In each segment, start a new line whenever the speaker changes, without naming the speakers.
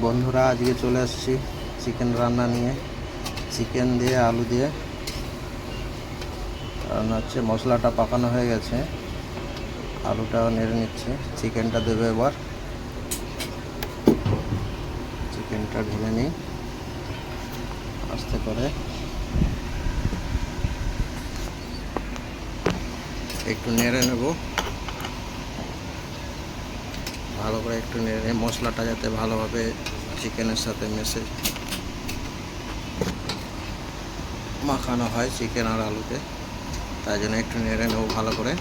বন্ধুরা, আজকে চলে আসছি চিকেন রান্না নিয়ে। চিকেন দিয়ে আলু দিয়ে, কারণ হচ্ছে মশলাটা পাকানো হয়ে গেছে, আলুটাও নেড়ে নিচ্ছে। চিকেনটা দেবে এবার, চিকেনটা ঢেলে নিই আস্তে করে। একটু নেড়ে নেব ভালো করে, একটু নেড়ে মশলাটা যাতে ভালোভাবে চিকেনের সাথে মিশে মাখানো হয় চিকেন আর আলুতে, তাই জন্য একটু নেড়ে নেব ভালো করে।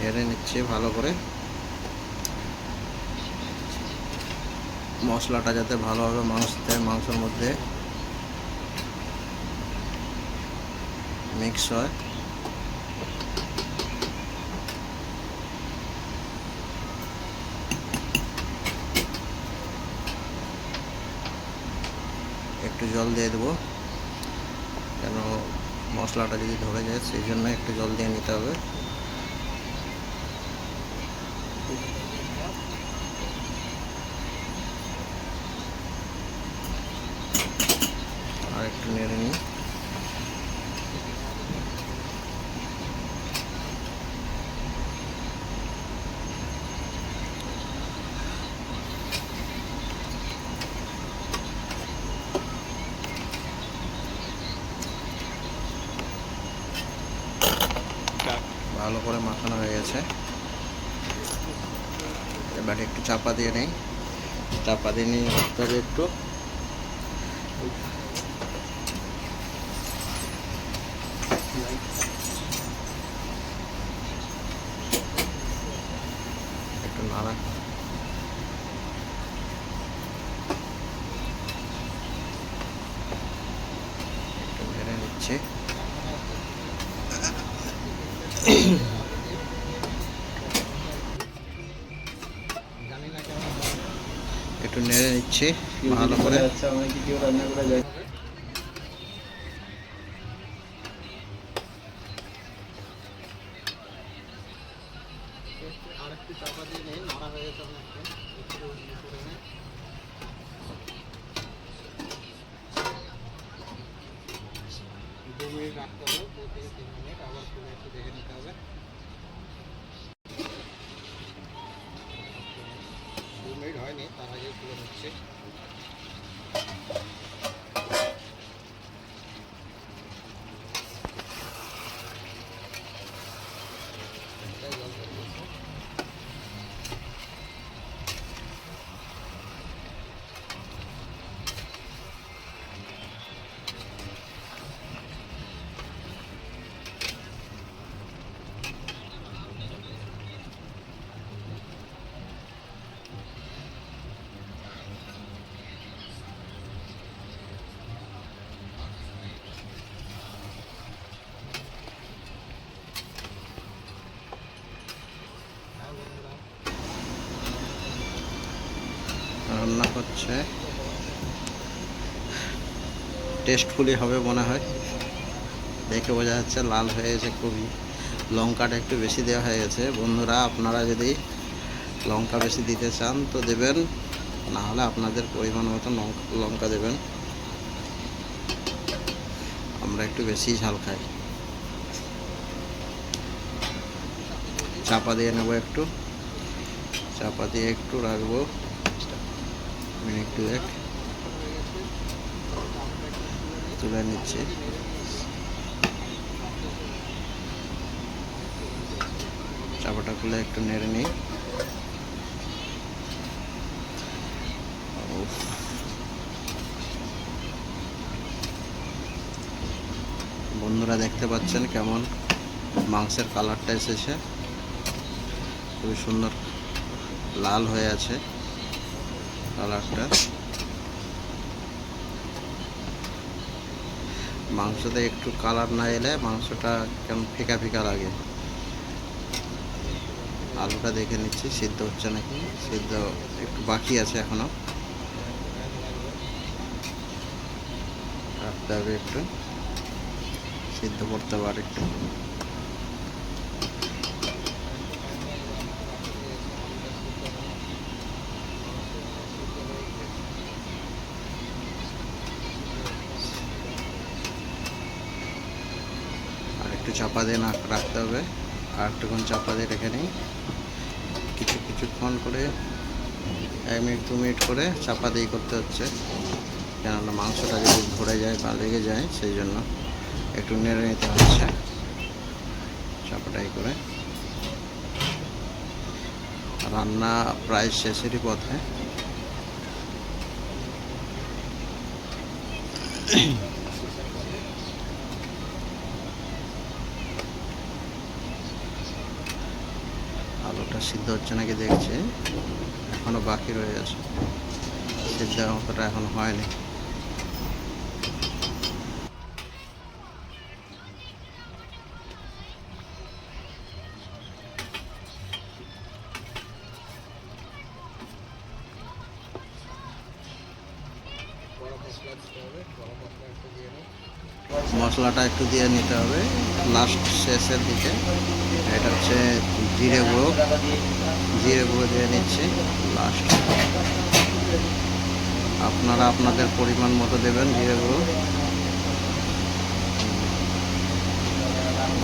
নেড়ে নিচ্ছে ভালো করে, মশলাটা যাতে ভালোভাবে মাংসের মধ্যে মিক্স হয়। একটু জল দিয়ে দেবো, কেন মশলাটা যদি ধরে যায়, সেই জন্য একটু জল দিয়ে নিতে হবে। আর একটু নেড়ে নিই। ভালো করে মাখানো হয়ে গেছে, এবার একটু চাপা দিয়ে নেই। চাপা দিয়ে নিয়ে তবে একটু একটু নাড়া, একটু নেড়ে নিচ্ছে। একটু নেড়ে নিচ্ছি ভালো করে। চাপা দিয়ে নেই, নাড়া হয়ে গেছে একটু 2 মিনিট রাখতে হবে, 2 থেকে 3 মিনিট। আবার খুলে একটু দেখে নিতে হবে। 2 মিনিট হয়নি, তার আগে খুলে নিচ্ছে। রান্না করছে, টেস্টফুলি হবে মনে হয়, দেখে বোঝা যাচ্ছে লাল হয়ে গেছে খুবই। লঙ্কাটা একটু বেশি দেওয়া হয়ে গেছে। বন্ধুরা, আপনারা যদি লঙ্কা বেশি দিতে চান তো দেবেন, না হলে আপনাদের পরিমাণ মতো লঙ্কা দেবেন। আমরা একটু বেশি ঝাল খাই। চাপা দিয়ে নেব, একটু চাপা দিয়ে একটু রাখবো, মিনিট 2 তুলে নিচ্ছি। চাপাটা খুলে একটু নেড়ে নিই। বন্ধুরা, দেখতে পাচ্ছেন কেমন মাংসের কালারটা এসেছে, খুবই সুন্দর লাল হয়ে আছে কালারটা। মাংসতে একটু কালার না এলে মাংসটা কেমন ফিকা ফিকা লাগে। আলুটা দেখে নিচ্ছি সিদ্ধ হচ্ছে নাকি, সিদ্ধ একটু বাকি আছে এখনো, রাখতে হবে একটু, সিদ্ধ করতে হবে আর একটু। আর একটু চাপা দিয়ে রাখতে হবে, আর একটুক্ষণ চাপা দিয়ে রেখে নিই, কিছুক্ষণ করে 1 মিনিট 2 মিনিট করে চাপা দিয়ে করতে হচ্ছে, কেননা মাংসটা যদি ধরে যায় বা লেগে যায় সেই জন্য একটু নেড়ে নিতে হচ্ছে চাপাটাই করে। রান্না প্রায় শেষেরই পথে। আলুটা সিদ্ধ হচ্ছে নাকি দেখছি, এখনো বাকি রয়ে গেছে, সিদ্ধ মতোটা এখন হয়নি। মশলাটা একটু দিয়ে নিতে হবে লাস্ট শেষের দিকে। এটা হচ্ছে জিরে গুঁড়ো, জিরে গুঁড়ো দিয়ে নিচ্ছি লাস্ট। আপনারা আপনাদের পরিমাণ মতো দেবেন জিরে গুঁড়ো,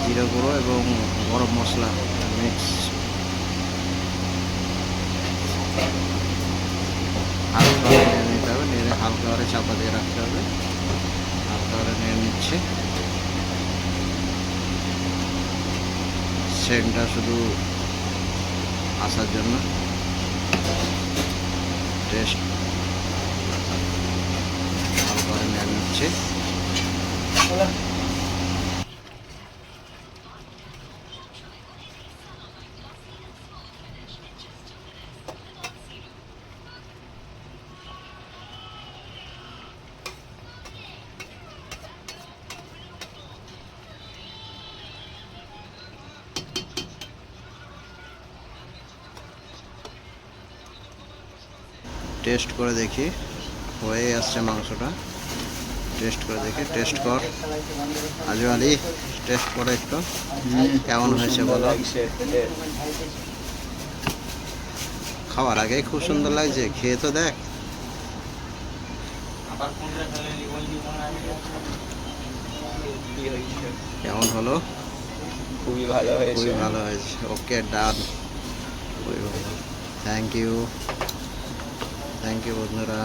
জিরে গুঁড়ো এবং গরম মশলা মিক্স। হালকা নেড়ে নিতে হবে, নেড়ে হালকা করে চাপা দিয়ে রাখতে হবে, হালকা করে নেড়ে নিচ্ছে। সেন্টটা শুধু আসার জন্য, টেস্ট ভালো করে নেড়ে নিচ্ছে। টেস্ট করে দেখি, হয়ে আসছে মাংসটা, টেস্ট করে দেখি। টেস্ট কর আজু আলী, টেস্ট করে একটু কেমন হয়েছে বলো। খাওয়ার আগেই খুব সুন্দর লাগছে, খেয়ে তো দেখ। কেমন হলো?
খুবই ভালো হয়েছে,
খুবই ভালো হয়েছে। ওকে, ডান। খুবই ভালো, থ্যাংক ইউ, থ্যাংক ইউ বন্ধুরা।